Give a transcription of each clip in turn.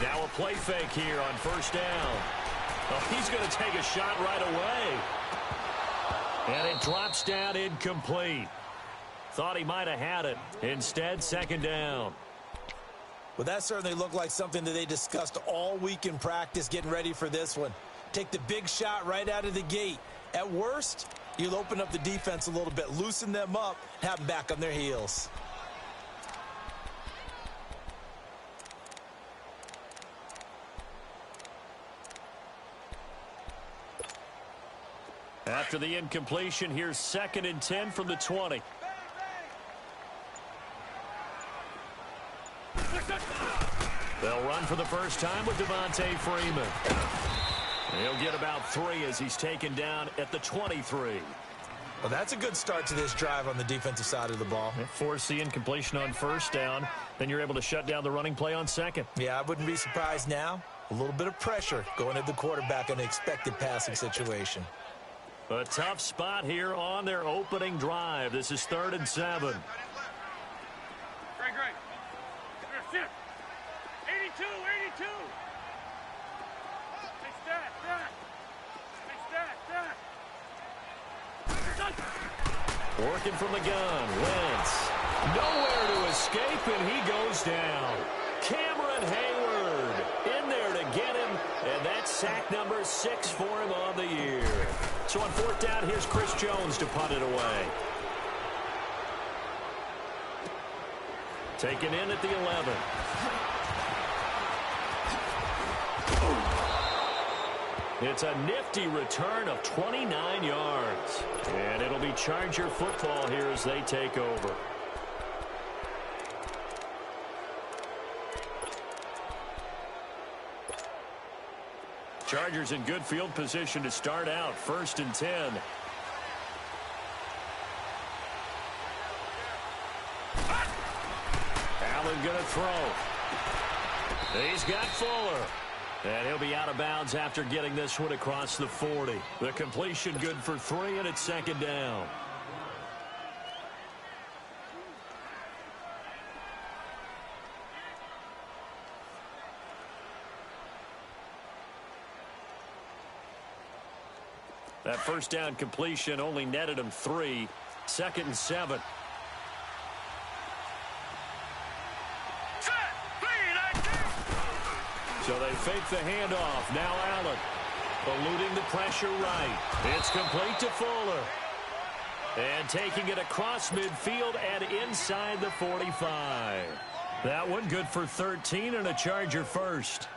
Now a play fake here on first down. Oh, he's going to take a shot right away. And it drops down incomplete. Thought he might have had it. Instead, second down. Well, that certainly looked like something that they discussed all week in practice getting ready for this one. Take the big shot right out of the gate. At worst, you'll open up the defense a little bit, loosen them up, have them back on their heels. After the incompletion, here's 2nd and 10 from the 20. They'll run for the first time with Devontae Freeman. He'll get about 3 as he's taken down at the 23. Well, that's a good start to this drive on the defensive side of the ball. Force the incompletion on first down. Then you're able to shut down the running play on second. Yeah, I wouldn't be surprised now. A little bit of pressure going at the quarterback in an expected passing situation. A tough spot here on their opening drive. This is 3rd and 7. Great. 82. Working from the gun. Wentz. Nowhere to escape, and he goes down. Cameron Hayward in there to get him, and that's sack number 6 for him on the year. So on 4th down, here's Chris Jones to punt it away. Taken in at the 11. It's a nifty return of 29 yards. And it'll be Charger football here as they take over. Chargers in good field position to start out. 1st and 10. Allen going to throw. He's got Fuller. And he'll be out of bounds after getting this one across the 40. The completion good for 3, and it's 2nd down. That first down completion only netted him 3. 2nd and 7. So they fake the handoff. Now Allen eluding the pressure right. It's complete to Fuller. And taking it across midfield and inside the 45. That one good for 13 and a Charger first.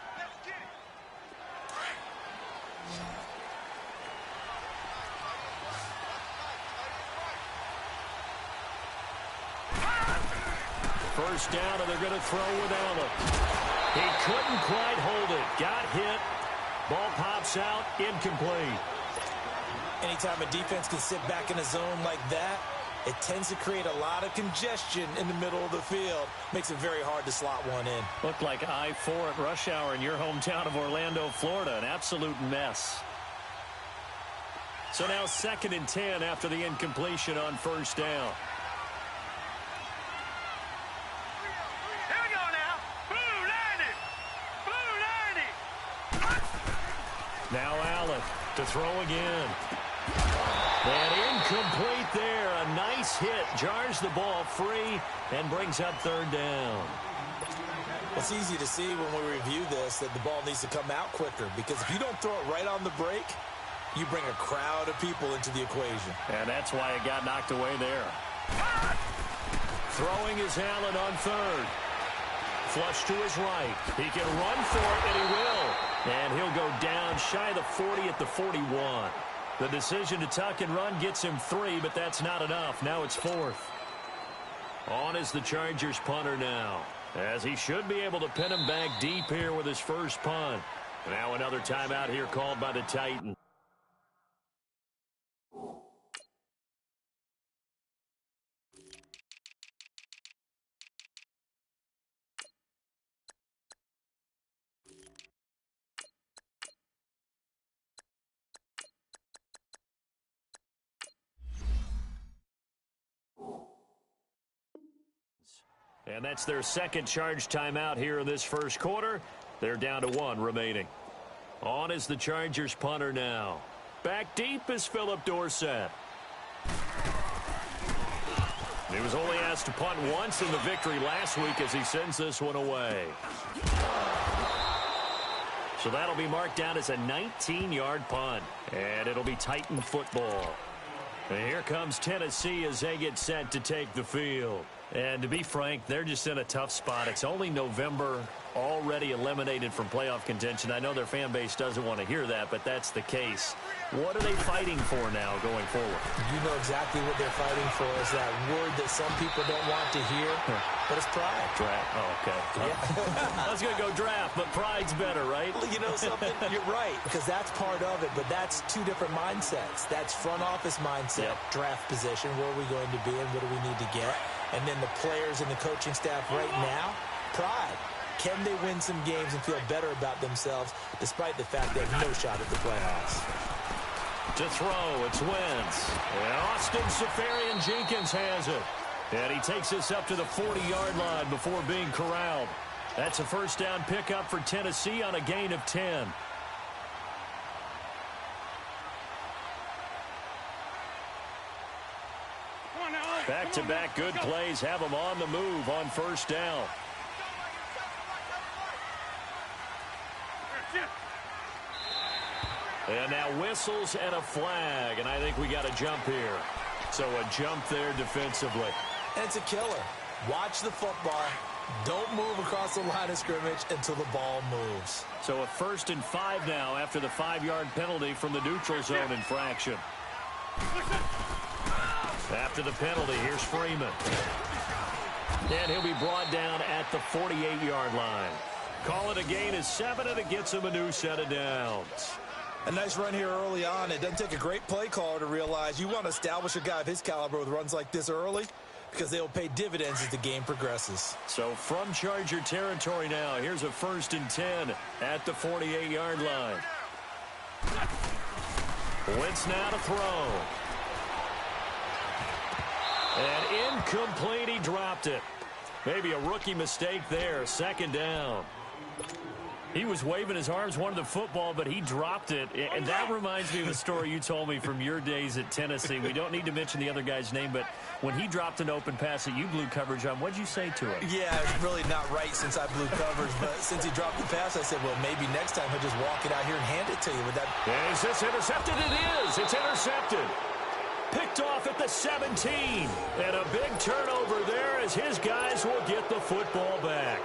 First down, and they're going to throw with Allen. He couldn't quite hold it. Got hit. Ball pops out. Incomplete. Anytime a defense can sit back in a zone like that, it tends to create a lot of congestion in the middle of the field. Makes it very hard to slot one in. Looked like I-4 at rush hour in your hometown of Orlando, Florida. An absolute mess. So now 2nd and 10 after the incompletion on first down. Now Allen to throw again. And incomplete there. A nice hit. Jars the ball free and brings up 3rd down. It's easy to see when we review this that the ball needs to come out quicker, because if you don't throw it right on the break, you bring a crowd of people into the equation. And that's why it got knocked away there. Throwing is Allen on 3rd. Flush to his right. He can run for it, and he will. And he'll go down shy of the 40 at the 41. The decision to tuck and run gets him 3, but that's not enough. Now it's 4th. On is the Chargers punter now, as he should be able to pin him back deep here with his first punt. Now another timeout here called by the Titans. And that's their second charge timeout here in this first quarter. They're down to 1 remaining. On is the Chargers punter now. Back deep is Philip Dorsett. He was only asked to punt once in the victory last week as he sends this one away. So that'll be marked down as a 19-yard punt. And it'll be Titan football. And here comes Tennessee as they get set to take the field. And to be frank, they're just in a tough spot. It's only November, already eliminated from playoff contention. I know their fan base doesn't want to hear that, but that's the case. What are they fighting for now going forward? You know exactly what they're fighting for. Is that word that some people don't want to hear, but it's pride. Draft. Oh, okay. Yeah. I was going to go draft, but pride's better, right? Well, you know something? You're right, because that's part of it, but that's two different mindsets. That's front office mindset, draft position, where are we going to be and what do we need to get? And then the players and the coaching staff right now, pride. Can they win some games and feel better about themselves despite the fact they have no shot at the playoffs? To throw, it's Wentz. And Austin Seferian-Jenkins has it. And he takes this up to the 40-yard line before being corralled. That's a first down pickup for Tennessee on a gain of 10. Back-to-back good plays have them on the move on first down. And now whistles and a flag, and I think we got a jump here. So a jump there defensively. And it's a killer. Watch the football. Don't move across the line of scrimmage until the ball moves. So a 1st and 5 now after the 5-yard penalty from the neutral zone infraction. After the penalty, here's Freeman. And he'll be brought down at the 48-yard line. Call it a gain of 7, and it gets him a new set of downs. A nice run here early on. It doesn't take a great play caller to realize you want to establish a guy of his caliber with runs like this early because they'll pay dividends as the game progresses. So from Charger territory now, here's a 1st and 10 at the 48-yard line. Wentz now to throw. And incomplete, he dropped it. Maybe a rookie mistake there, 2nd down. He was waving his arms, wanted the football, but he dropped it. And that reminds me of a story you told me from your days at Tennessee. We don't need to mention the other guy's name, but when he dropped an open pass that you blew coverage on, what'd you say to him? Yeah, it's really not right since I blew coverage, but since he dropped the pass, I said, well, maybe next time he'll just walk it out here and hand it to you. With that. And is this intercepted? It is. It's intercepted. Picked off at the 17. And a big turnover there as his guys will get the football back.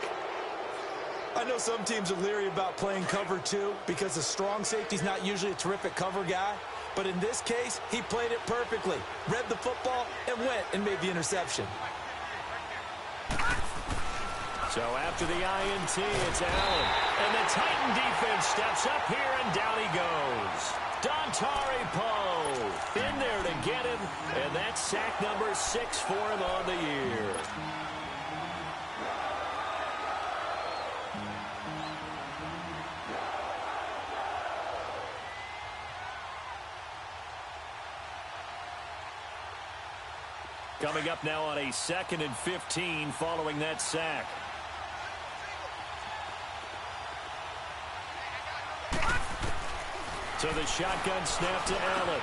I know some teams are leery about playing cover 2 because the strong safety's not usually a terrific cover guy. But in this case, he played it perfectly. Read the football and went and made the interception. So after the INT, it's Allen. And the Titan defense steps up here, and down he goes. Dontari Poe in there to get him. And that's sack number 6 for him on the year. Coming up now on a 2nd and 15 following that sack. So the shotgun snap to Allen.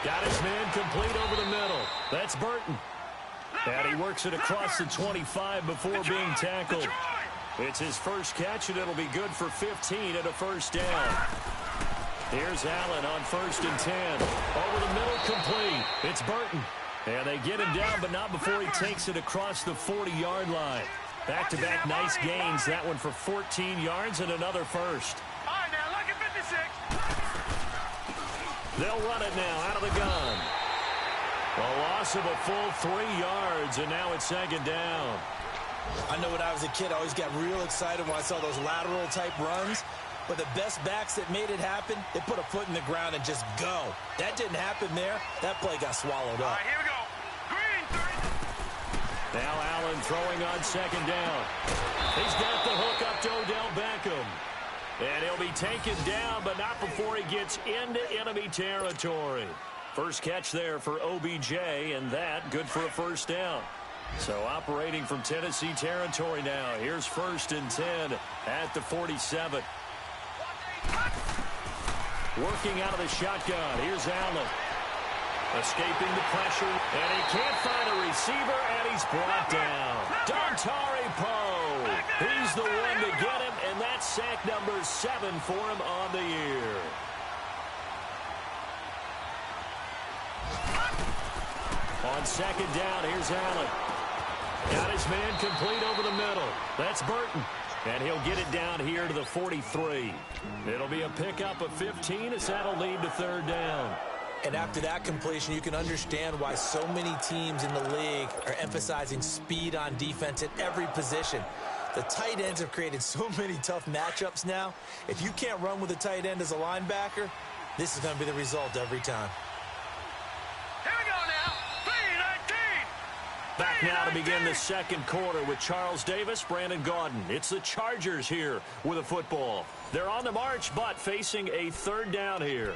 Got his man complete over the middle. That's Burton. And he works it across the 25 before being tackled. It's his first catch, and it'll be good for 15 and a first down. Here's Allen on 1st and 10. Over the middle, complete. It's Burton. And they get him down, but not before he takes it across the 40-yard line. Back-to-back nice gains. That one for 14 yards and another first. All right, now, look at 56. They'll run it now out of the gun. A loss of a full 3 yards, and now it's 2nd down. I know when I was a kid, I always got real excited when I saw those lateral-type runs. But the best backs that made it happen, they put a foot in the ground and just go. That didn't happen there. That play got swallowed up. All right, here we go. Green. Now Allen throwing on 2nd down. He's got the hook up to Odell Beckham. And he'll be taken down, but not before he gets into enemy territory. First catch there for OBJ, and that good for a first down. So operating from Tennessee territory now. Here's 1st and 10 at the 47. Working out of the shotgun. Here's Allen. Escaping the pressure. And he can't find a receiver, and he's brought down. Dontari Poe. He's the one to get him, and that's sack number 7 for him on the year. On 2nd down, here's Allen. Got his man complete over the middle. That's Burton. And he'll get it down here to the 43. It'll be a pickup of 15 as that'll lead to 3rd down. And after that completion, you can understand why so many teams in the league are emphasizing speed on defense at every position. The tight ends have created so many tough matchups now. If you can't run with a tight end as a linebacker, this is going to be the result every time. Here we go now. 3-19. Back now to begin the 2nd quarter with Charles Davis, Brandon Gaudin. It's the Chargers here with a football. They're on the march, but facing a 3rd down here.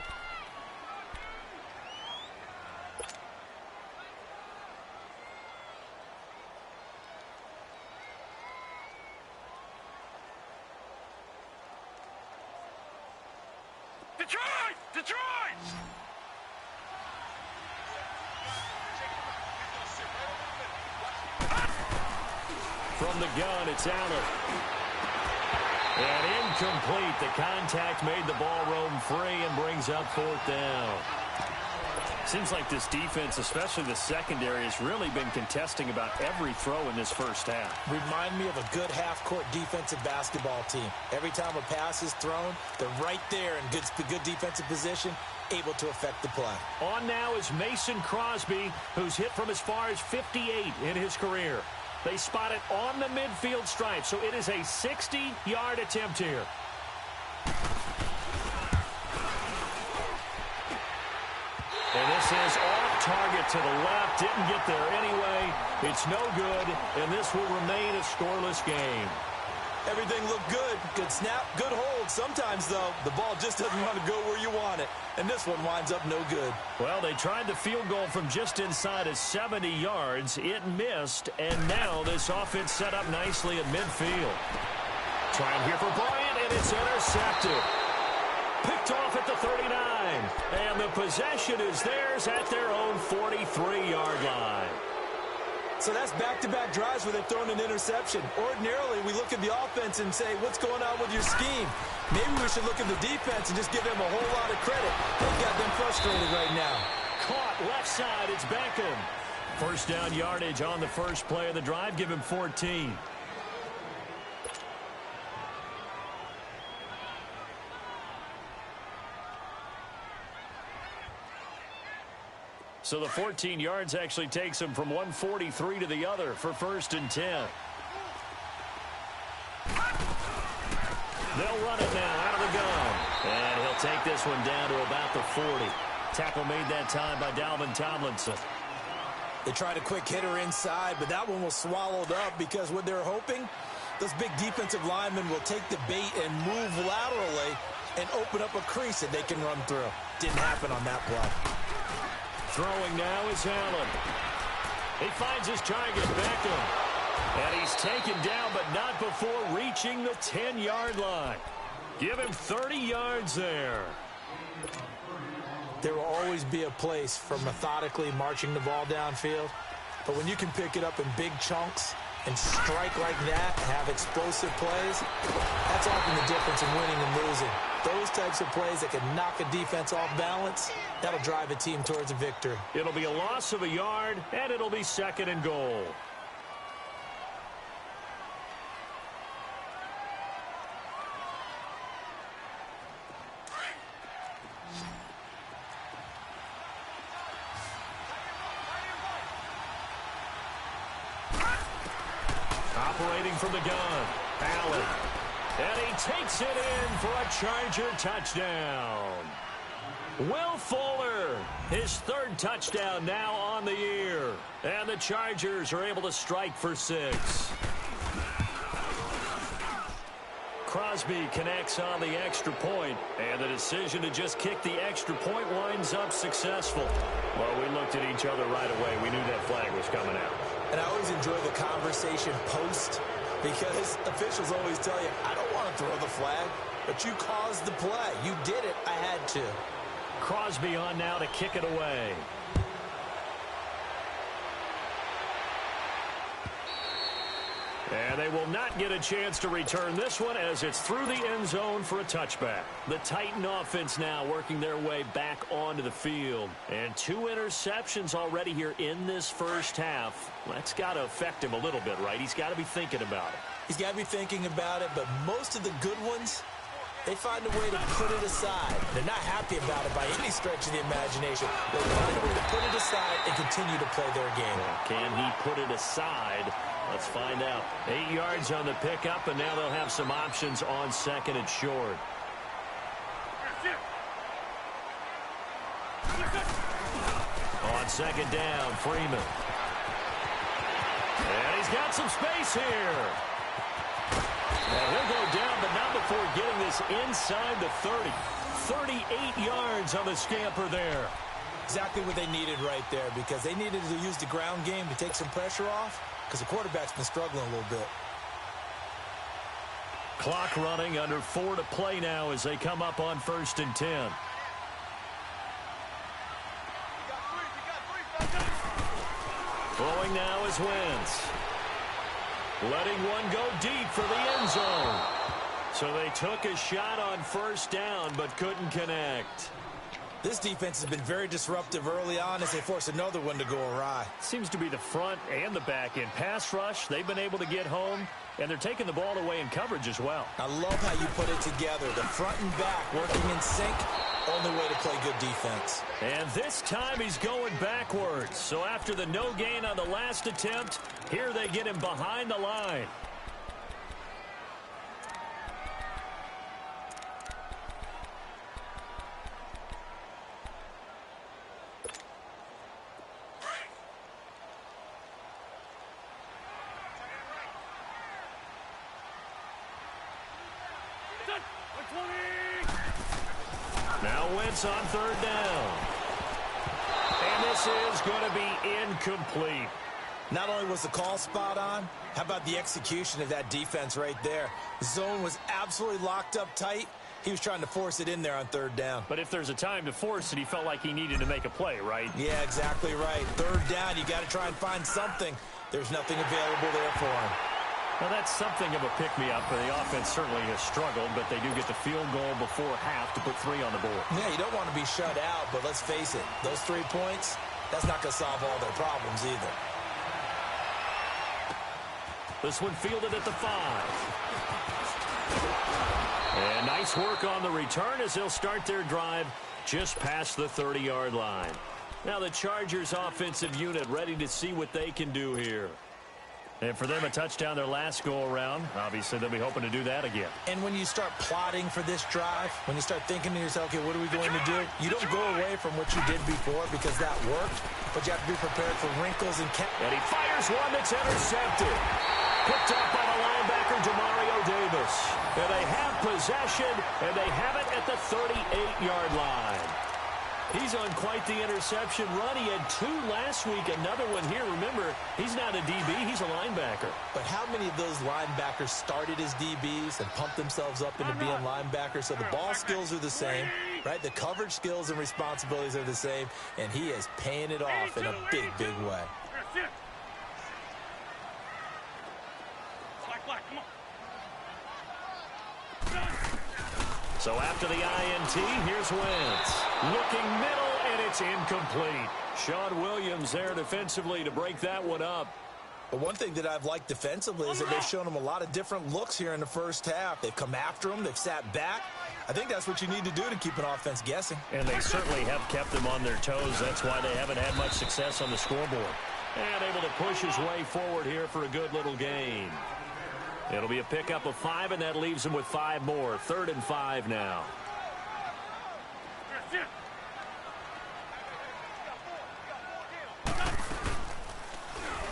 Detroit! Detroit! From the gun, it's Allen. And incomplete. The contact made the ball roam free and brings up 4th down. Seems like this defense, especially the secondary, has really been contesting about every throw in this first half. Remind me of a good half-court defensive basketball team. Every time a pass is thrown, they're right there in good defensive position, able to affect the play. On now is Mason Crosby, who's hit from as far as 58 in his career. They spot it on the midfield stripe, so it is a 60-yard attempt here. And this is off target to the left. Didn't get there anyway. It's no good, and this will remain a scoreless game. Everything looked good. Good snap, good hold. Sometimes, though, the ball just doesn't want to go where you want it. And this one winds up no good. Well, they tried the field goal from just inside of 70 yards. It missed, and now this offense set up nicely at midfield. Trying here for Bryant, and it's intercepted. Picked off at the 39. And the possession is theirs at their own 43-yard line. So that's back-to-back drives where they've thrown an interception. Ordinarily, we look at the offense and say, what's going on with your scheme? Maybe we should look at the defense and just give them a whole lot of credit. They've got them frustrated right now. Caught left side. It's Beckham. 1st down yardage on the first play of the drive. Give him 14. So the 14 yards actually takes him from 143 to the other for 1st and 10. They'll run it now out of the gun. And he'll take this one down to about the 40. Tackle made that time by Dalvin Tomlinson. They tried a quick hitter inside, but that one was swallowed up because what they're hoping, those big defensive linemen will take the bait and move laterally and open up a crease that they can run through. Didn't happen on that play. Throwing now is Allen. He finds his target, Beckham. And he's taken down, but not before reaching the 10-yard line. Give him 30 yards there. There will always be a place for methodically marching the ball downfield. But when you can pick it up in big chunks and strike like that, have explosive plays, that's often the difference in winning and losing. Those types of plays that can knock a defense off balance, that'll drive a team towards a victory. It'll be a loss of a yard, and it'll be 2nd and goal. Operating from the gun, Allen. And he takes it in for a Charger touchdown. Will Fuller, his 3rd touchdown now on the year. And the Chargers are able to strike for 6. Crosby connects on the extra point, and the decision to just kick the extra point winds up successful. Well, we looked at each other right away. We knew that flag was coming out. And I always enjoy the conversation post because officials always tell you, I don't want to throw the flag, but you caused the play. You did it. I had to. Crosby on now to kick it away. And they will not get a chance to return this one as it's through the end zone for a touchback. The Titan offense now working their way back onto the field. And 2 interceptions already here in this first half. That's got to affect him a little bit, right? He's got to be thinking about it. He's got to be thinking about it, but most of the good ones, they find a way to put it aside. They're not happy about it by any stretch of the imagination. They find a way to put it aside and continue to play their game. Can he put it aside? Let's find out. 8 yards on the pickup, and now they'll have some options on second and short. On second down, Freeman. And he's got some space here. And he'll go down, but not before getting this inside the 30. 38 yards on the scamper there. Exactly what they needed right there, because they needed to use the ground game to take some pressure off, because the quarterback's been struggling a little bit. Clock running, under 4 to play now as they come up on 1st and 10. Throwing now is Wentz. Letting one go deep for the end zone. So they took a shot on 1st down, but couldn't connect. This defense has been very disruptive early on as they force another one to go awry. Seems to be the front and the back end. Pass rush, they've been able to get home, and they're taking the ball away in coverage as well. I love how you put it together. The front and back working in sync. Only way to play good defense. And this time he's going backwards. So after the no gain on the last attempt, here they get him behind the line. Now Wentz on 3rd down. And this is going to be incomplete. Not only was the call spot on, how about the execution of that defense right there? The zone was absolutely locked up tight. He was trying to force it in there on 3rd down. But if there's a time to force it, he felt like he needed to make a play, right? Yeah, exactly right. 3rd down, you got to try and find something. There's nothing available there for him. Well, that's something of a pick-me-up. The offense certainly has struggled, but they do get the field goal before half to put 3 on the board. Yeah, you don't want to be shut out, but let's face it, those 3 points, that's not going to solve all their problems either. This one fielded at the 5. And nice work on the return as they'll start their drive just past the 30-yard line. Now the Chargers offensive unit ready to see what they can do here. And for them, a touchdown their last go-around. Obviously, they'll be hoping to do that again. And when you start plotting for this drive, when you start thinking to yourself, okay, what are we going to do? You don't go away from what you did before because that worked, but you have to be prepared for wrinkles and... And he fires one that's intercepted. Picked up by the linebacker, Demario Davis. And they have possession, and they have it at the 38-yard line. He's on quite the interception run. He had 2 last week, another one here. Remember, he's not a DB, he's a linebacker. But how many of those linebackers started as DBs and pumped themselves up into being linebackers? So the ball skills are the same, right? The coverage skills and responsibilities are the same, and he is paying it off in a big, big way. So after the INT, here's Wentz. Looking middle, and it's incomplete. Sean Williams there defensively to break that one up. But one thing that I've liked defensively is that they've shown him a lot of different looks here in the first half. They've come after him. They've sat back. I think that's what you need to do to keep an offense guessing. And they certainly have kept them on their toes. That's why they haven't had much success on the scoreboard. And able to push his way forward here for a good little gain. It'll be a pickup of 5, and that leaves them with 5 more. 3rd and 5 now.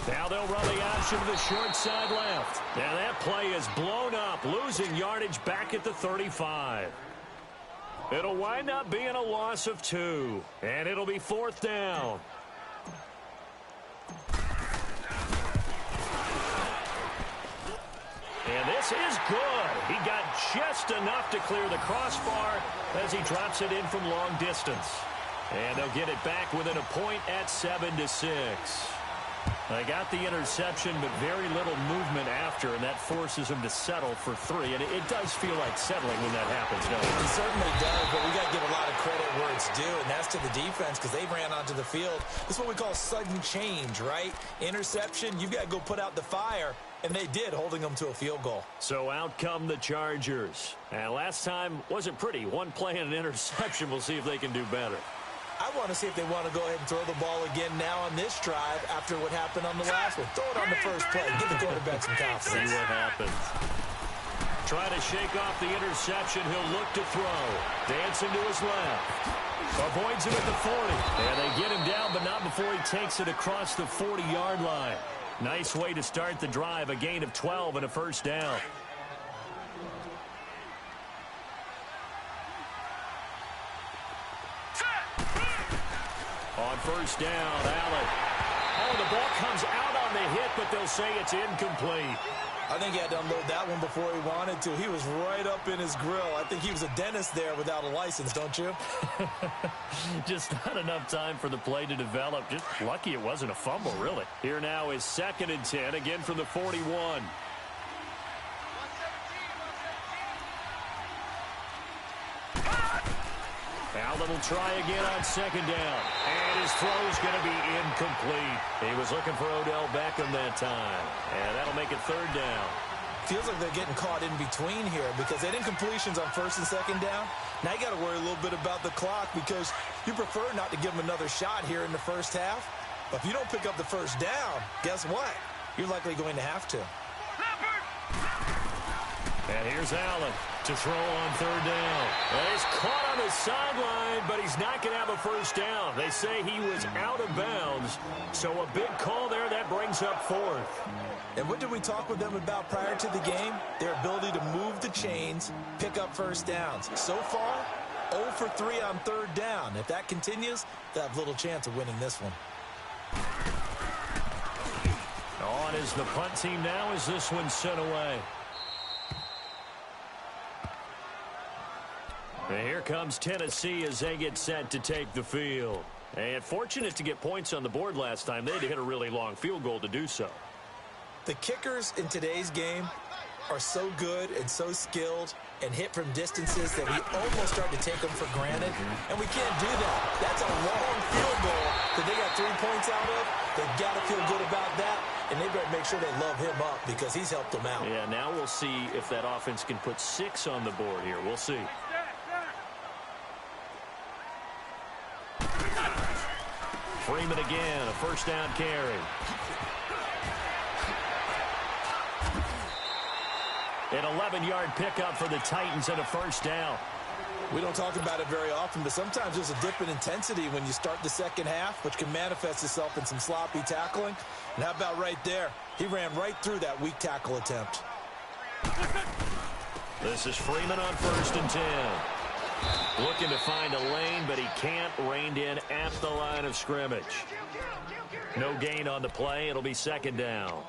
Now they'll run the option to the short side left. Now that play is blown up, losing yardage back at the 35. It'll wind up being a loss of 2, and it'll be 4th down. And this is good. He got just enough to clear the crossbar as he drops it in from long distance. And they'll get it back within a point at 7-6. They got the interception, but very little movement after, and that forces him to settle for 3. And it does feel like settling when that happens, doesn't it? It certainly does, but we got to give a lot of credit where it's due, and that's to the defense because they ran onto the field. This is what we call sudden change, right? Interception, you've got to go put out the fire, and they did, holding them to a field goal. So out come the Chargers. And last time wasn't pretty. One play and an interception. We'll see if they can do better. I want to see if they want to go ahead and throw the ball again now on this drive after what happened on the last one. Throw it on the first play. Give the quarterback some confidence. See what happens. Trying to shake off the interception. He'll look to throw. Dancing to his left. Avoids him at the 40. And they get him down, but not before he takes it across the 40-yard line. Nice way to start the drive. A gain of 12 and a first down. On first down, Allen. Oh, the ball comes out on the hit, but they'll say it's incomplete. I think he had to unload that one before he wanted to. He was right up in his grill. I think he was a dentist there without a license, don't you? Just not enough time for the play to develop. Just lucky it wasn't a fumble, really. Here now is 2nd and 10, again from the 41. Allen will try again on 2nd down. And his throw's going to be incomplete. He was looking for Odell Beckham that time. And that'll make it 3rd down. Feels like they're getting caught in between here because they did incompletions on 1st and 2nd down. Now you got to worry a little bit about the clock because you prefer not to give them another shot here in the first half. But if you don't pick up the first down, guess what? You're likely going to have to. And here's Allen to throw on 3rd down. Well, he's caught on the sideline, but he's not going to have a first down. They say he was out of bounds, so a big call there. That brings up 4th. And what did we talk with them about prior to the game? Their ability to move the chains, pick up first downs. So far, 0 for 3 on 3rd down. If that continues, they'll have little chance of winning this one. On is the punt team now as this one's sent away. And here comes Tennessee as they get set to take the field. And fortunate to get points on the board last time. They had to hit a really long field goal to do so. The kickers in today's game are so good and so skilled and hit from distances that we almost start to take them for granted. And we can't do that. That's a long field goal that they got 3 points out of. They've got to feel good about that. And they better make sure they love him up because he's helped them out. Yeah, now we'll see if that offense can put 6 on the board here. We'll see. Freeman again, a first down carry. An 11-yard pickup for the Titans and a first down. We don't talk about it very often, but sometimes there's a dip in intensity when you start the second half, which can manifest itself in some sloppy tackling. And how about right there? He ran right through that weak tackle attempt. This is Freeman on 1st and 10. Looking to find a lane, but he can't. Reined in at the line of scrimmage. No gain on the play. It'll be 2nd down.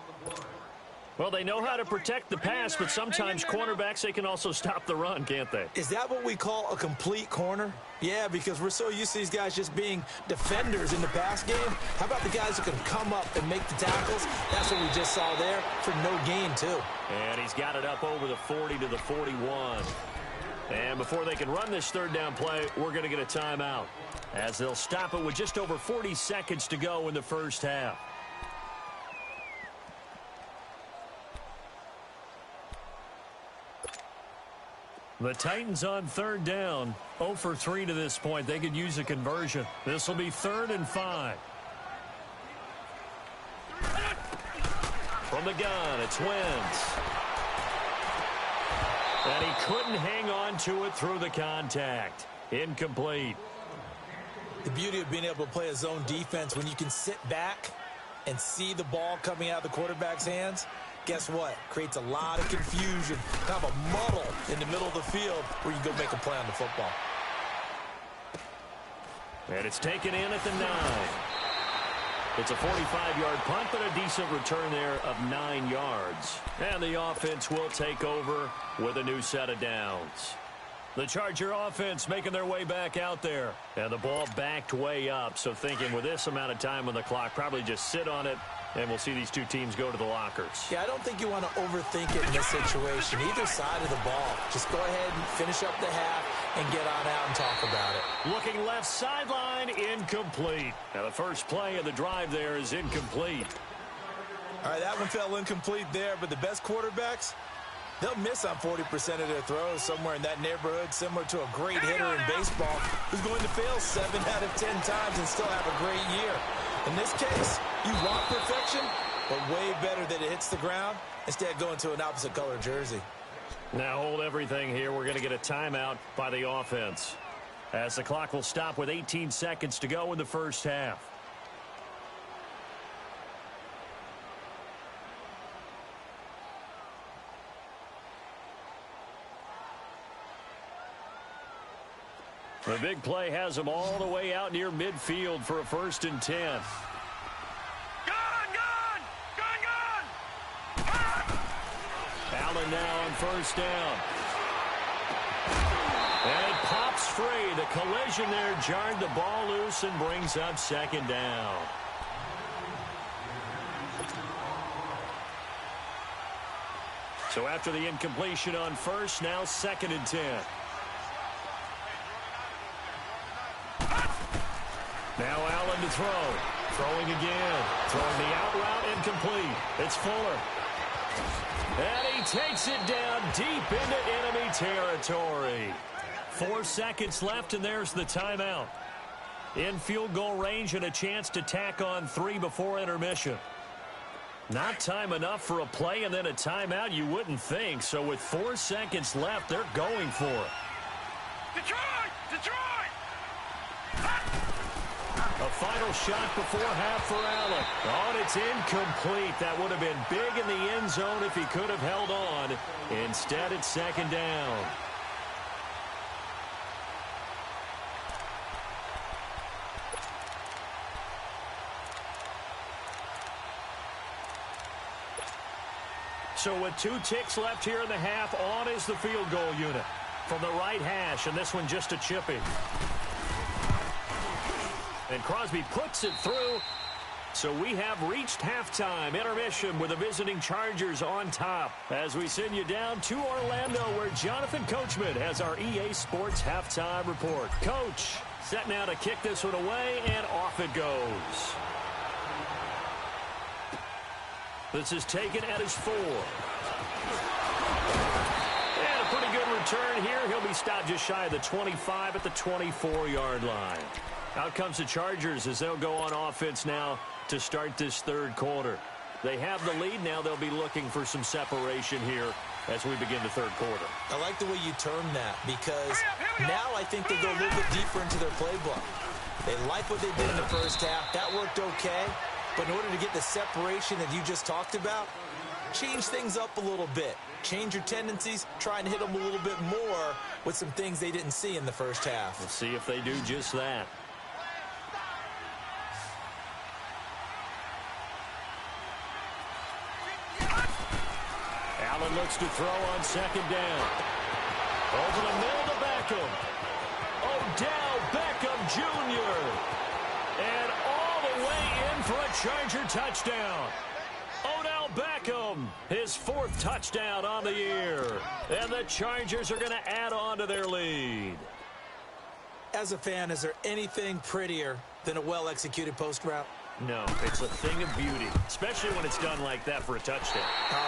Well, they know how to protect the pass, but sometimes cornerbacks, they can also stop the run, can't they? Is that what we call a complete corner? Yeah, because we're so used to these guys just being defenders in the pass game. How about the guys who can come up and make the tackles? That's what we just saw there for no gain, too. And he's got it up over the 40 to the 41. And before they can run this 3rd down play, we're going to get a timeout, as they'll stop it with just over 40 seconds to go in the first half. The Titans on 3rd down, 0 for 3 to this point. They could use a conversion. This will be 3rd and 5. From the gun, it's Wentz. And he couldn't hang on to it through the contact. Incomplete. The beauty of being able to play a zone defense when you can sit back and see the ball coming out of the quarterback's hands, guess what? Creates a lot of confusion, kind of a muddle in the middle of the field where you go make a play on the football. And it's taken in at the 9. It's a 45-yard punt, but a decent return there of 9 yards. And the offense will take over with a new set of downs. The Charger offense making their way back out there. And the ball backed way up, so thinking with this amount of time on the clock, probably just sit on it, and we'll see these two teams go to the lockers. Yeah, I don't think you want to overthink it in this situation. Either side of the ball. Just go ahead and finish up the half and get on out and talk about it. Looking left sideline, incomplete. Now the first play of the drive there is incomplete. All right, that one fell incomplete there, but the best quarterbacks, they'll miss on 40% of their throws, somewhere in that neighborhood, similar to a great hitter in baseball who's going to fail 7 out of 10 times and still have a great year. In this case, you want perfection, but way better that it hits the ground instead of going to an opposite color jersey. Now hold everything here. We're going to get a timeout by the offense, as the clock will stop with 18 seconds to go in the first half. The big play has them all the way out near midfield for a 1st and 10. Allen now on 1st down. And it pops free. The collision there jarred the ball loose and brings up 2nd down. So after the incompletion on 1st, now 2nd and 10. Now Allen to throw. Throwing again. Throwing the out route, incomplete. It's Fuller. And he takes it down deep into enemy territory. 4 seconds left, and there's the timeout. In field goal range and a chance to tack on 3 before intermission. Not time enough for a play and then a timeout, you wouldn't think. So with 4 seconds left, they're going for it. Detroit! Detroit! A final shot before half for Allen. Oh, and it's incomplete. That would have been big in the end zone if he could have held on. Instead, it's 2nd down. So with 2 ticks left here in the half, on is the field goal unit. From the right hash, and this one just a chippy. And Crosby puts it through. So we have reached halftime. Intermission with the visiting Chargers on top. As we send you down to Orlando, where Jonathan Coachman has our EA Sports halftime report. Coach, set now to kick this one away, and off it goes. This is taken at his 4. And a pretty good return here. He'll be stopped just shy of the 25 at the 24-yard line. Out comes the Chargers as they'll go on offense now to start this 3rd quarter. They have the lead. Now they'll be looking for some separation here as we begin the 3rd quarter. I like the way you term that, because now I think they go a little bit deeper into their playbook. They like what they did in the first half. That worked okay. But in order to get the separation that you just talked about, change things up a little bit. Change your tendencies. Try and hit them a little bit more with some things they didn't see in the first half. We'll see if they do just that. Allen looks to throw on 2nd down. Over the middle to Beckham. Odell Beckham Jr. And all the way in for a Charger touchdown. Odell Beckham, his 4th touchdown on the year. And the Chargers are going to add on to their lead. As a fan, is there anything prettier than a well-executed post route? No, it's a thing of beauty, especially when it's done like that for a touchdown.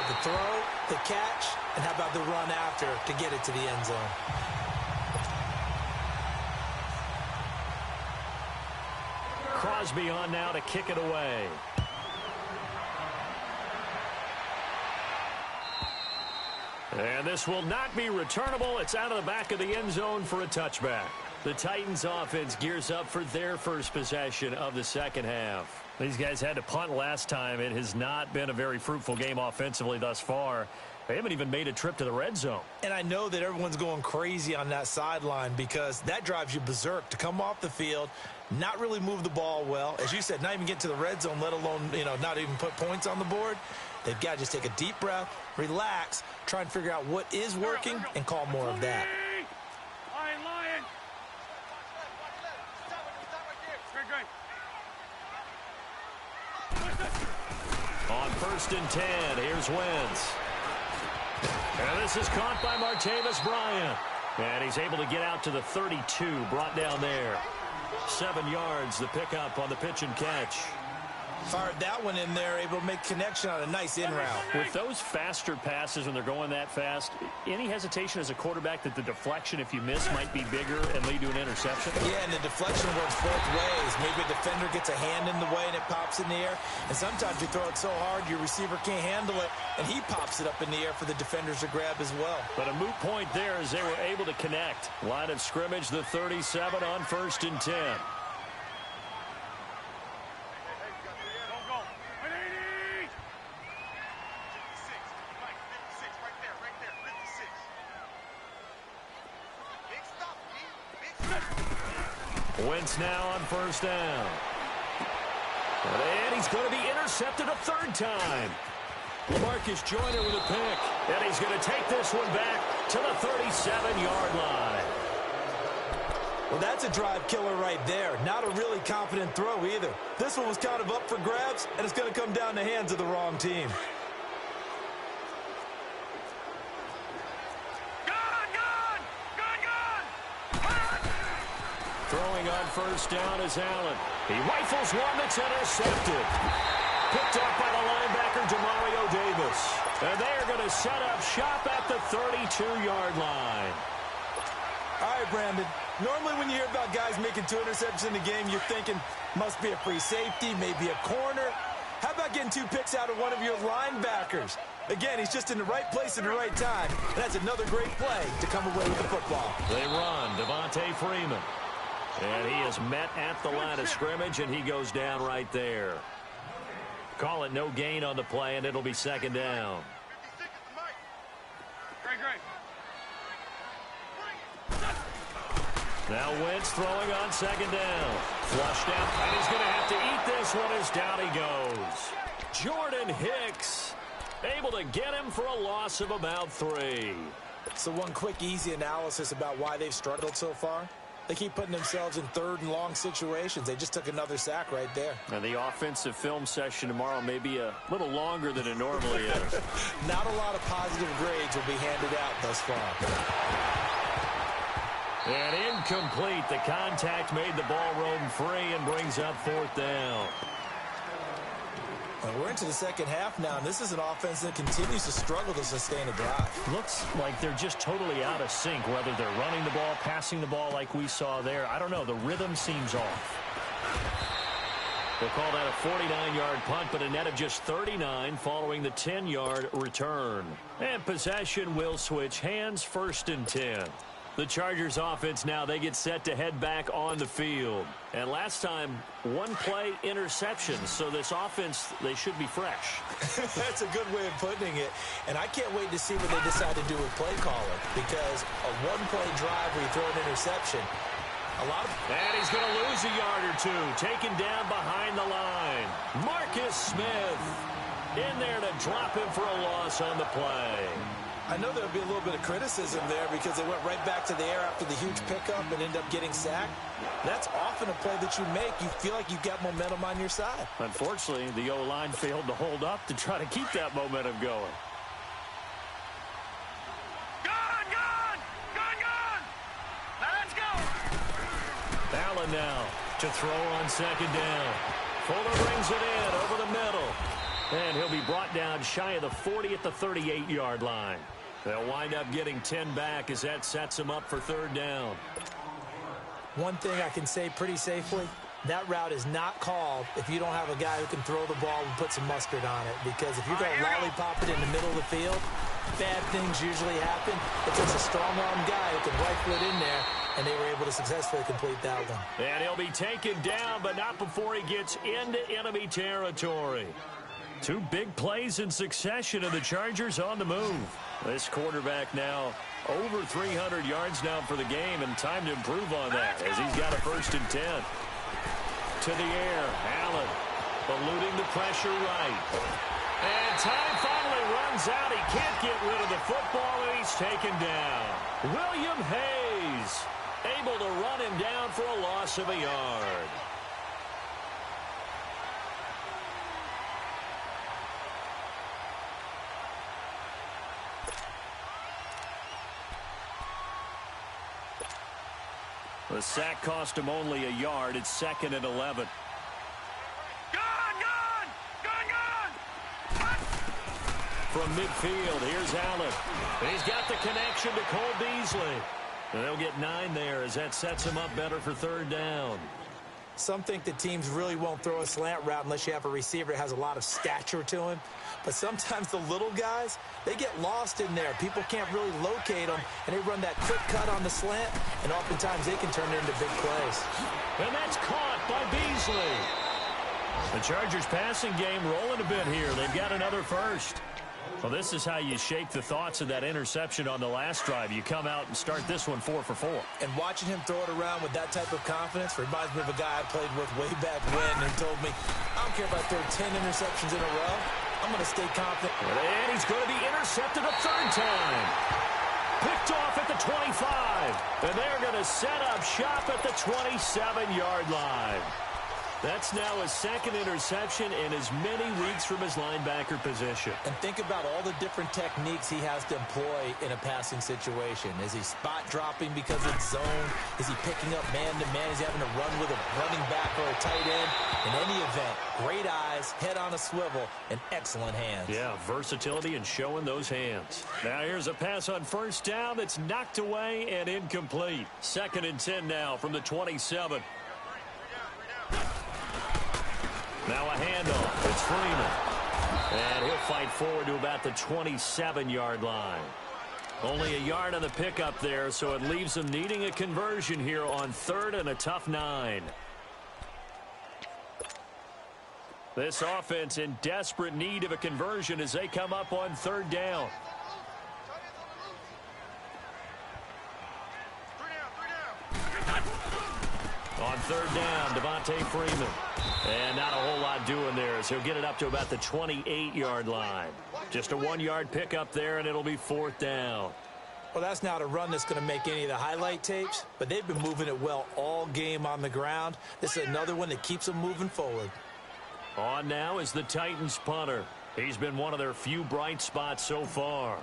The throw, the catch, and how about the run after to get it to the end zone? Crosby on now to kick it away. And this will not be returnable. It's out of the back of the end zone for a touchback. The Titans offense gears up for their first possession of the 2nd half. These guys had to punt last time. It has not been a very fruitful game offensively thus far. They haven't even made a trip to the red zone. And I know that everyone's going crazy on that sideline because that drives you berserk to come off the field, not really move the ball well. As you said, not even get to the red zone, let alone, not even put points on the board. They've got to just take a deep breath, relax, try and figure out what is working and call more of that. Lion. On 1st and 10, here's Wentz. And this is caught by Martavis Bryant. And he's able to get out to the 32, brought down there. 7 yards, the pickup on the pitch and catch. Fired that one in there, able to make connection on a nice in route. With those faster passes when they're going that fast, any hesitation as a quarterback that the deflection, if you miss, might be bigger and lead to an interception? Yeah, and the deflection works both ways. Maybe a defender gets a hand in the way and it pops in the air. And sometimes you throw it so hard your receiver can't handle it, and he pops it up in the air for the defenders to grab as well. But a moot point there as they were able to connect. Line of scrimmage, the 37 on 1st and 10. Wentz now on 1st down. And he's going to be intercepted a 3rd time. LaMarcus Joyner with a pick. And he's going to take this one back to the 37-yard line. Well, that's a drive killer right there. Not a really confident throw either. This one was kind of up for grabs, and it's going to come down the hands of the wrong team. Throwing on 1st down is Allen. He rifles one that's intercepted. Picked up by the linebacker, Demario Davis. And they're going to set up shop at the 32-yard line. All right, Brandon. Normally when you hear about guys making 2 interceptions in the game, you're thinking must be a free safety, maybe a corner. How about getting 2 picks out of one of your linebackers? Again, he's just in the right place at the right time. And that's another great play to come away with the football. They run. Devontae Freeman. And he is met at the line of scrimmage, and he goes down right there. Call it no gain on the play, and it'll be 2nd down. Now Wentz throwing on 2nd down. Flushed out, and he's going to have to eat this one as down he goes. Jordan Hicks able to get him for a loss of about 3. So one quick, easy analysis about why they've struggled so far. They keep putting themselves in 3rd and long situations. They just took another sack right there. And the offensive film session tomorrow may be a little longer than it normally is. Not a lot of positive grades will be handed out thus far. And incomplete. The contact made the ball roam free and brings up 4th down. Well, we're into the 2nd half now, and this is an offense that continues to struggle to sustain a drive. Looks like they're just totally out of sync, whether they're running the ball, passing the ball like we saw there. I don't know. The rhythm seems off. They'll call that a 49-yard punt, but a net of just 39 following the 10-yard return. And possession will switch hands, 1st and 10. The Chargers offense now, they get set to head back on the field. And last time, 1-play interception. So this offense, they should be fresh. That's a good way of putting it. And I can't wait to see what they decide to do with play caller. Because a 1-play drive where you throw an interception, And he's going to lose a yard or 2. Taken down behind the line. Marcus Smith in there to drop him for a loss on the play. I know there'll be a little bit of criticism there because they went right back to the air after the huge pickup and end up getting sacked. That's often a play that you make. You feel like you've got momentum on your side. Unfortunately, the O-line failed to hold up to try to keep that momentum going. Let's go! Allen now to throw on 2nd down. Fuller brings it in over the middle. And he'll be brought down shy of the 40 at the 38-yard line. They'll wind up getting 10 back as that sets them up for 3rd down. One thing I can say pretty safely, that route is not called if you don't have a guy who can throw the ball and put some mustard on it. Because if you're going to lollipop it in the middle of the field, bad things usually happen. It takes a strong-arm guy who can rifle it in there, and they were able to successfully complete that one. And he'll be taken down, but not before he gets into enemy territory. Two big plays in succession, and the Chargers on the move. This quarterback now over 300 yards now for the game, and time to improve on that as he's got a 1st and 10. To the air, Allen eluding the pressure right. And time finally runs out. He can't get rid of the football, and he's taken down. William Hayes able to run him down for a loss of a yard. The sack cost him only a yard. It's 2nd and 11. From midfield, here's Allen. He's got the connection to Cole Beasley. And they'll get 9 there as that sets him up better for 3rd down. Some think the teams really won't throw a slant route unless you have a receiver that has a lot of stature to him. But sometimes the little guys, they get lost in there. People can't really locate them, and they run that quick cut on the slant, and oftentimes they can turn it into big plays. And that's caught by Beasley. The Chargers passing game rolling a bit here. They've got another 1st. Well, this is how you shake the thoughts of that interception on the last drive. You come out and start this one 4 for 4. And watching him throw it around with that type of confidence reminds me of a guy I played with way back when who told me, I don't care if I throw 10 interceptions in a row. I'm going to stay confident. And he's going to be intercepted a 3rd time. Picked off at the 25. And they're going to set up shop at the 27-yard line. That's now his 2nd interception in as many weeks from his linebacker position. And think about all the different techniques he has to employ in a passing situation. Is he spot dropping because it's zone? Is he picking up man-to-man? Is he having to run with a running back or a tight end? In any event, great eyes, head on a swivel, and excellent hands. Yeah, versatility and showing those hands. Now here's a pass on 1st down that's knocked away and incomplete. 2nd and 10 now from the 27. Now a handoff. It's Freeman. And he'll fight forward to about the 27-yard line. Only a yard on the pickup there, so it leaves them needing a conversion here on 3rd and a tough 9. This offense in desperate need of a conversion as they come up on 3rd down. On 3rd down, Devontae Freeman. And not a whole lot doing there as he'll get it up to about the 28-yard line. Just a 1-yard pickup there, and it'll be 4th down. Well, that's not a run that's going to make any of the highlight tapes, but they've been moving it well all game on the ground. This is another one that keeps them moving forward. On now is the Titans punter. He's been one of their few bright spots so far.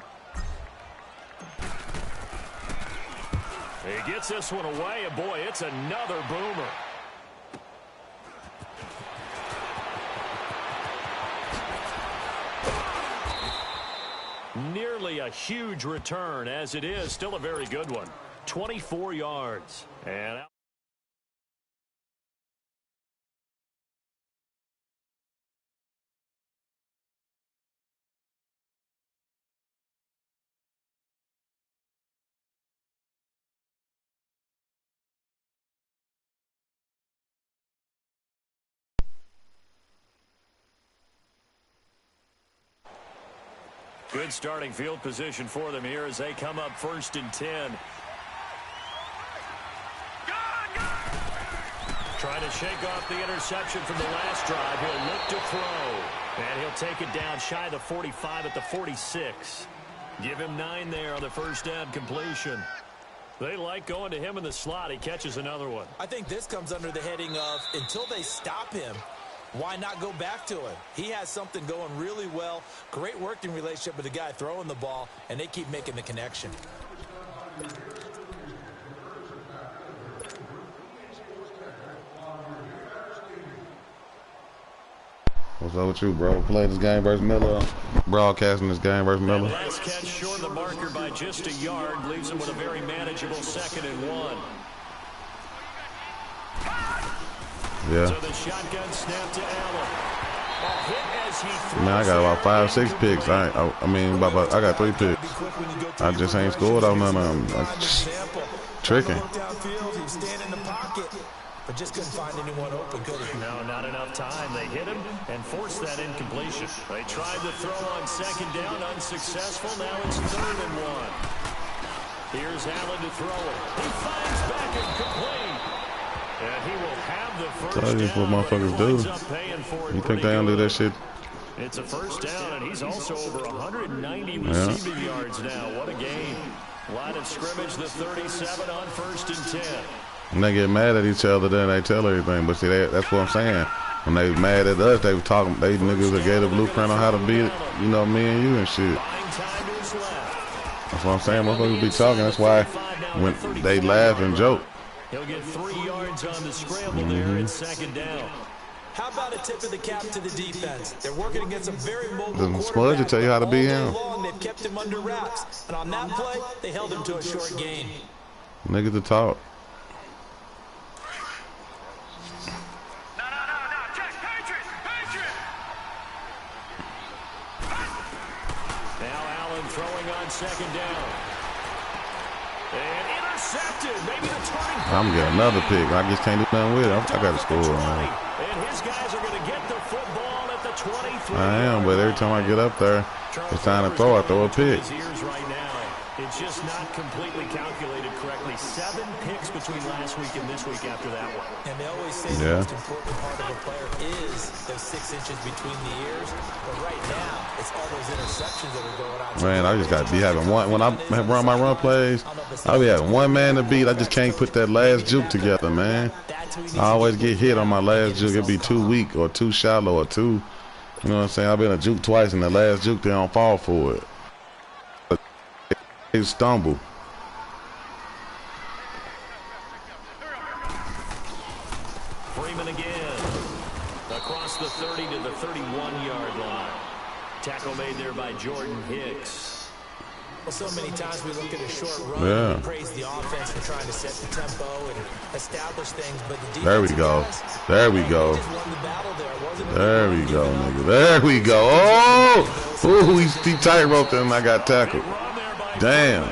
He gets this one away, and boy, it's another boomer. Nearly a huge return, as it is still a very good one. 24 yards. And good starting field position for them here as they come up 1st and 10. Trying to shake off the interception from the last drive. He'll look to throw. And he'll take it down shy of the 45 at the 46. Give him 9 there on the 1st down completion. They like going to him in the slot. He catches another one. I think this comes under the heading of until they stop him, why not go back to him? He has something going really well. Great working relationship with the guy throwing the ball, and they keep making the connection. What's up with you, bro? Playing this game versus Miller, broadcasting this game versus Miller. Last catch short of the marker by just a yard leaves him with a very manageable 2nd and 1. Yeah. So the shotgun snap to Allen. A hit as he throws. Man, I got about 5, 6 picks. I got 3 picks. I just ain't scored on none of them. Tricking. but just couldn't find anyone open, could he? No, not enough time. They hit him and forced that incompletion. They tried to throw on second down, unsuccessful. Now it's 3rd and 1. Here's Allen to throw it. He finds back incomplete. And he will have the first down. That's what motherfuckers do. You think they don't do that shit? It's a first down, and he's also over 190 receiving yards now. What a game. Line of scrimmage, the 37 on 1st and 10. When they get mad at each other, then they tell everything. But see, that's what I'm saying. When they mad at us, they were talking, they niggas that gave the blueprint on how to beat it, you know, me and you and shit. That's what I'm saying. Motherfuckers be talking. That's why when they laugh and joke. He'll get 3 yards on the scramble there in 2nd down. How about a tip of the cap to the defense? They're working against a very mobile Doesn't Spudge quarterback. tell you how to beat him? They've kept him under wraps, and on that play, they held him to a short gain. Niggas to talk. No, Jack, Patriot! Now Allen throwing on 2nd down. And intercepted. Maybe the turning point. I'm going to get another pick. I just can't do nothing with it. I got to score. And his guys are going to get the football at the 23. I am, but every time I get up there, it's time to throw. I throw a pick. Right now, it's just not completely calculated correctly. 7 picks between last week and this week after that one. And they always say the most important part of a player is those 6 inches between the ears. But right now, it's all those interceptions that are going on. Man, I just got to be having one. When I run my run plays, I'll be having one man to beat. I just can't put that last juke together, man. I always get hit on my last juke. It'll be too weak or too shallow or too, you know what I'm saying? I've been a juke twice, and the last juke, they don't fall for it. They stumble. Freeman again. Across the 30 to the 31-yard line. Tackle made there by Jordan Hicks. Well, so many times we look at a short run and praise the offense for trying to set the tempo and establish things, but the defense. There we go. There we go. There we go, nigga. There we go. Oh! Ooh, he tight-roped and I got tackled. Damn.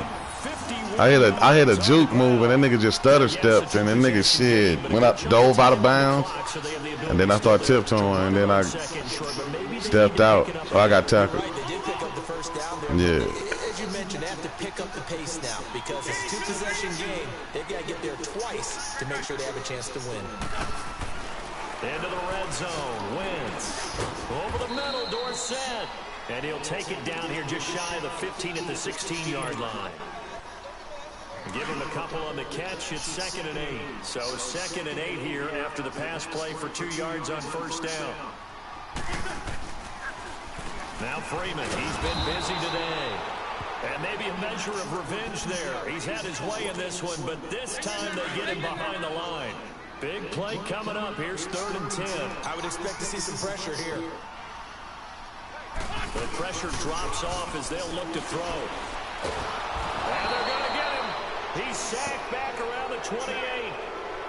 I hit a juke move and that nigga just stutter stepped and that nigga shit went up, dove out of bounds, and then I started tiptoeing and then I stepped out, so I got tackled. Yeah. As you mentioned, they have to pick up the pace now because it's a 2-possession game. They've got to get there twice to make sure they have a chance to win. Into the red zone, Wentz. Over the middle, Dorsett. And he'll take it down here just shy of the 15 at the 16-yard line. Give him a couple on the catch. It's 2nd and 8. So 2nd and 8 here after the pass play for 2 yards on 1st down. Now Freeman, he's been busy today. And maybe a measure of revenge there. He's had his way in this one, but this time they get him behind the line. Big play coming up. Here's 3rd and 10. I would expect to see some pressure here. The pressure drops off as they'll look to throw. And they're going to get him. He's sacked back around the 28.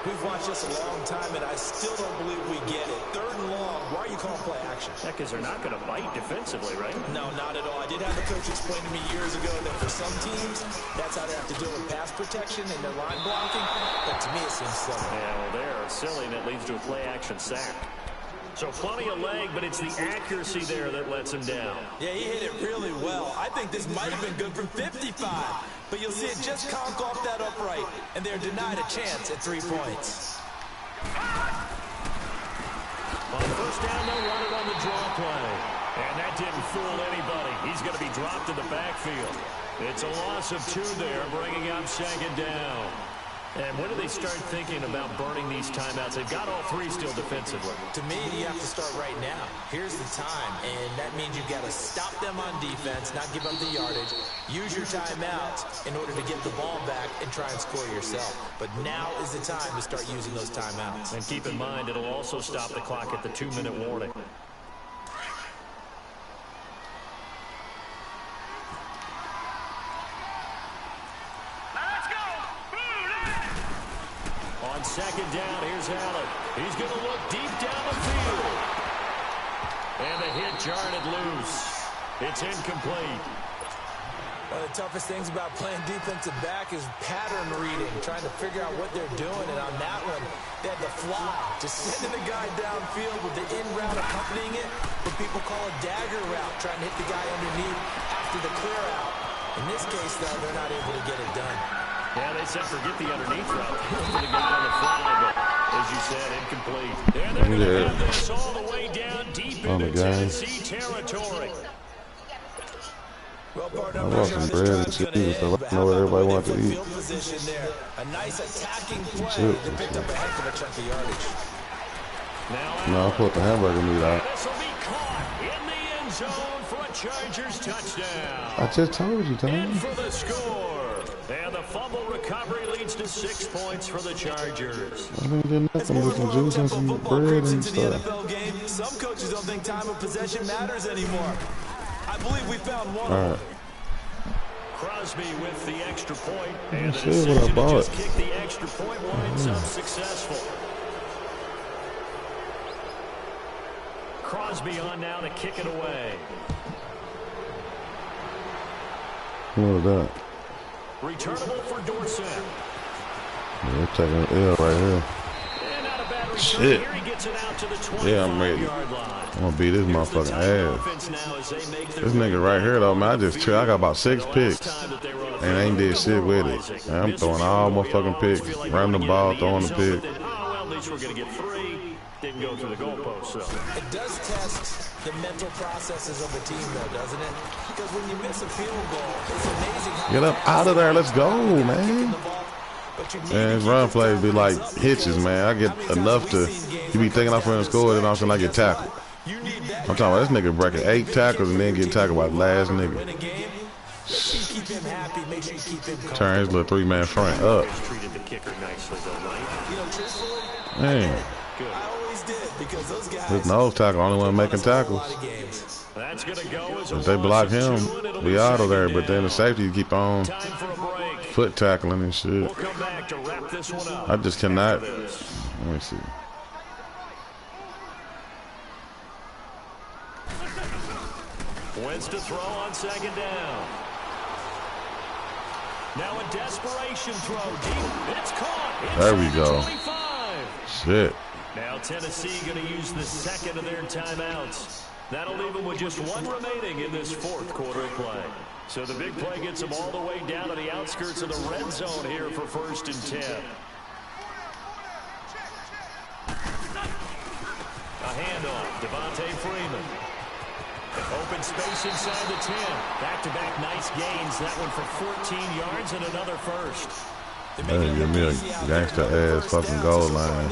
We've watched this a long time, and I still don't believe we get it. 3rd and long. Why are you calling play action? Yeah, because they're not going to bite defensively, right? No, not at all. I did have a coach explain to me years ago that for some teams, that's how they have to deal with pass protection and their line blocking. But to me, it seems silly. Yeah, well, they're silly, and it leads to a play action sack. So plenty of leg, but it's the accuracy there that lets him down. Yeah, he hit it really well. I think this might have been good from 55. But you'll see it just conk off that upright, and they're denied a chance at 3 points. On 1st down, they'll run it on the draw play. And that didn't fool anybody. He's going to be dropped in the backfield. It's a loss of 2 there, bringing up 2nd down. And when do they start thinking about burning these timeouts? They've got all 3 still defensively. To me, you have to start right now. Here's the time, and that means you've got to stop them on defense, not give up the yardage. Use your timeouts in order to get the ball back and try and score yourself. But now is the time to start using those timeouts. And keep in mind, it'll also stop the clock at the 2-minute warning. On 2nd down, here's Allen. He's going to look deep down the field. And the hit jarred it loose. It's incomplete. One of the toughest things about playing defensive back is pattern reading, trying to figure out what they're doing. And on that one, they had the fly, just sending the guy downfield with the in route accompanying it, what people call a dagger route, trying to hit the guy underneath after the clear out. In this case, though, they're not able to get it done. Yeah, they said forget the underneath route. For the guy on the fly, but as you said, incomplete. And they're going to have this all the way down deep into Tennessee territory. Well, I want some bread and cheese and stuff. I know what everybody wants to eat. A nice attacking play that picked up a heck of a chunk of yardage. No, I put the hamburger meat out. This will be caught in the end zone for a Chargers touchdown. I just told you, Tommy. And for the score. And the fumble recovery leads to 6 points for the Chargers. I didn't get nothing but some juice and some bread and stuff. Some coaches don't think time of possession matters anymore. I believe we found one. All right. Crosby with the extra point, and the See decision what I to bought. just kick the extra point winds up successful. Crosby on now to kick it away. What was that? Returnable for Dorsett. Yeah, they're taking an L right here. And not a bad return. Shit. Here he gets it out to the 25-yard Yeah, I'm ready. line. I'm gonna beat this motherfucking ass. This nigga right here though, man, I got about 6 picks and ain't did shit with it. And I'm throwing all motherfucking picks, running the ball, throwing the pick. Oh, well, at least we're gonna get 3. Didn't go through the goalpost, so. It does test the mental processes of the team, though, doesn't it? Because when you miss a field goal, it's amazing how Get up out of there, let's go, man. And his run plays be like hitches, man. I get enough to, you be thinking I'm finna score, and all of a sudden I get tackled. I'm talking about this nigga breaking 8 tackles and then getting tackled by the last nigga. Turn his little 3-man front up. Man. His nose tackle, only one making tackles. If they block him, we out of there. But then the safety keep on foot tackling and shit. I just cannot. Let me see. Wentz to throw on 2nd down. Now a desperation throw deep. It's caught. There we go. 25. Shit. Now Tennessee going to use the 2nd of their timeouts. That'll leave them with just 1 remaining in this 4th quarter of play. So the big play gets them all the way down to the outskirts of the red zone here for 1st and 10. A handoff. Devontae Freeman. Open space inside the 10. Back-to-back nice gains. That one for 14 yards and another first. Hey, give me a gangster-ass fucking goal line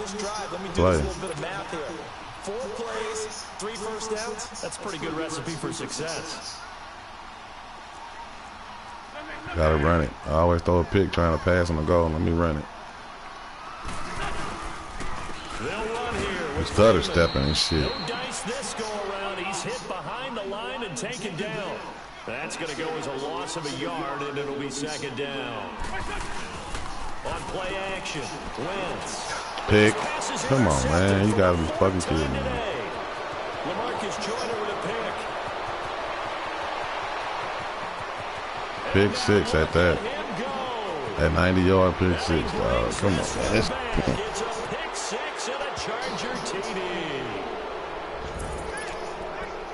play. 4 plays, 3 first downs. That's a pretty good recipe for success. Gotta run it. I always throw a pick trying to pass on the goal. Let me run it. They'll run here. It's stutter stepping and shit. No dice this go around. He's hit behind the line and taken down. That's going to go as a loss of a yard, and it'll be 2nd down. On play action, Wentz. Pick. Come on, man. You gotta be fucking kidding me. LaMarcus Joyner with a pick. Pick 6 at that. At 90-yard pick 6, dog. Come on, man. It's a pick 6 and a Charger TD.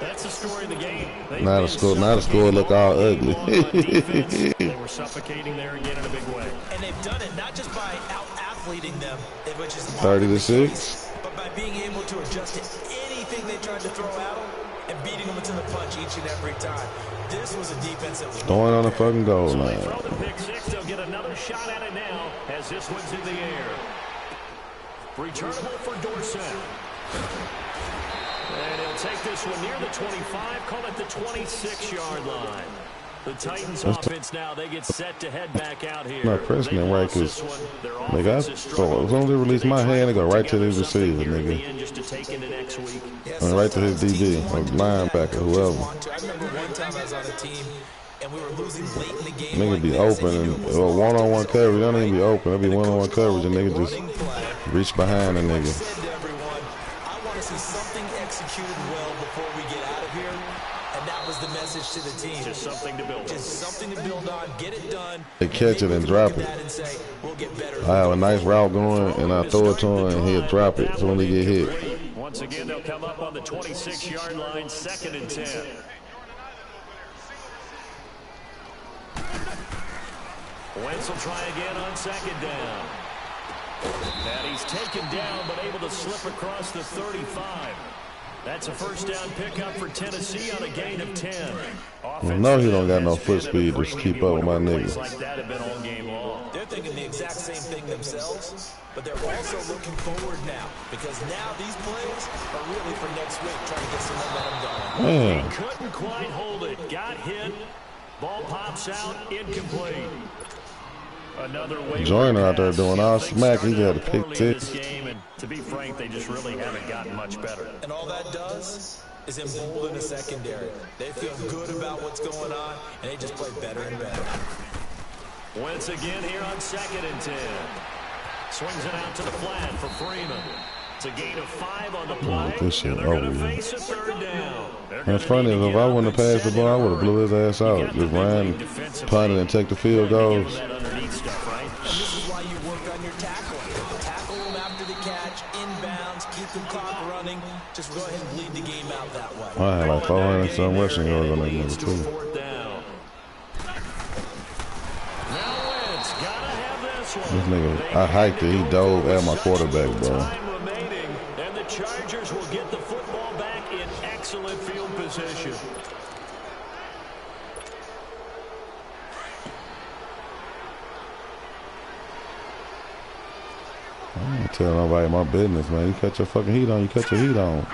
That's the story of the game. Not a score look all ugly. They were suffocating there again in a big way. And they've done it not just by out-athleting them, which is 30-6. but by being able to adjust to anything they tried to throw at them and beating them into the punch each and every time. This was a defense that was Throwing on the fucking goal line. Throw the pick 6. They'll get another shot at it now as this one's in the air. Returnable for Dorsett. And he'll take this one near the 25, call it the 26-yard line. The Titans offense now, they get set to head back out here. Not pressing it right, because nigga, as soon as they release my hand, they go right to the receiver, nigga. Right to his DB or linebacker, whoever. I remember one time I was on a team and we were losing late in the game. Nigga be open and one-on-one coverage. They don't even be open. They be one-on-one coverage and nigga just reach behind the nigga. I said to everyone, I want to see something executed well before we get out of here. And that that was the message to the team. Just something to build on. Just something to build on. Get it done. They catch it and drop it. Say, we'll get better. I have a nice route going, and I throw it to him, and he'll drop it. So when they get hit. Once again, they'll come up on the 26-yard line, 2nd and 10. Wentz will try again on 2nd down. And he's taken down, but able to slip across the 35. That's a 1st down pickup for Tennessee on a gain of 10. Well, no, he don't got no foot speed to keep up with my niggas. Like that have been all game long. They're thinking the exact same thing themselves, but they're also looking forward now because now these plays are really for next week, trying to get some momentum going. He couldn't quite hold it. Got hit. Ball pops out. Incomplete. Another Joyner out there doing all smack. He got a pick six. And to be frank, they just really haven't gotten much better. And all that does is embolden the secondary. They feel good about what's going on, and they just play better and better. Wentz again here on 2nd and 10. Swings it out to the flat for Freeman. It's a gain of 5 on the play. This shit They're going to face a 3rd down. That's funny. If I wouldn't have passed the ball, I would have blew his ass out. Just ran, punted, and take the field goals. This is why you work on your tackling. Tackle them after the catch, inbounds, keep the clock running. Just go ahead and bleed the game out that way. I had like 400 some rushing yards on that nigga too. This nigga, I hiked it. He dove at my quarterback, bro. And the Chargers will get the football back in excellent field position. I ain't tell nobody my business, man. You catch your fucking heat on, you catch your heat on.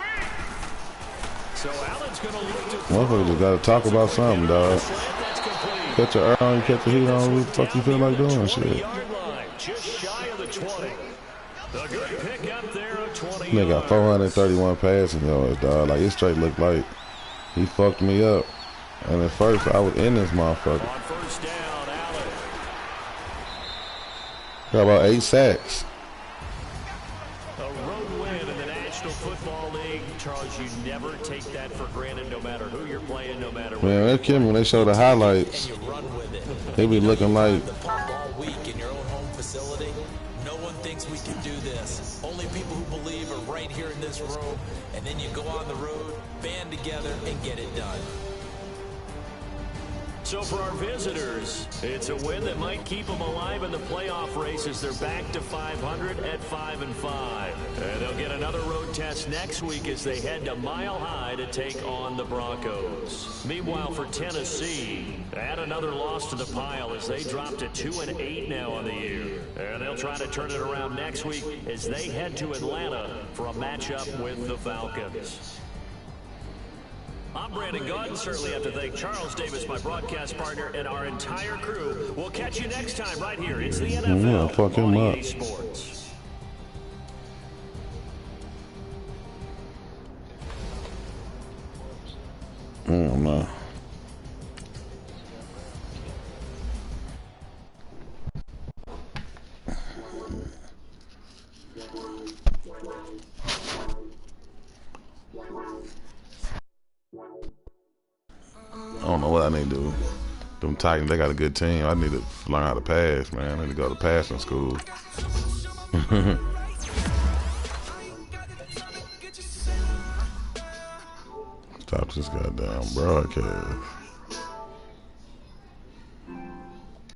So Allen's gonna look to motherfucker just gotta talk about something, dog. Catch your air on, you catch your heat on. What the fuck you feel like doing? Shit. Just shy of the 20. A good pick up there of 20. Nigga got 431 passing yards, dog. Like, it straight looked like he fucked me up. And at first, I was in this motherfucker. On 1st down, Allen. Got about 8 sacks. A road win in the National Football League. Charles, you never take that for granted, no matter who you're playing, no matter what. Man, that kid, when they show the highlights, they be looking like facility. No one thinks we can do this. Only people who believe are right here in this room. And then you go on the road, band together, and get it done. So for our visitors, it's a win that might keep them alive in the playoff race as they're back to 500 at 5-5. And they'll get another road test next week as they head to Mile High to take on the Broncos. Meanwhile, for Tennessee, add another loss to the pile as they drop to 2-8 now on the year. And they'll try to turn it around next week as they head to Atlanta for a matchup with the Falcons. I'm Brandon Gaudin. Certainly have to thank Charles Davis, my broadcast partner, and our entire crew. We'll catch you next time right here. It's the NFL fuck him on up. EA Sports. Oh, man. I don't know what I need to do. Them Titans, they got a good team. I need to learn how to pass, man. I need to go to passing school. Stop this goddamn broadcast.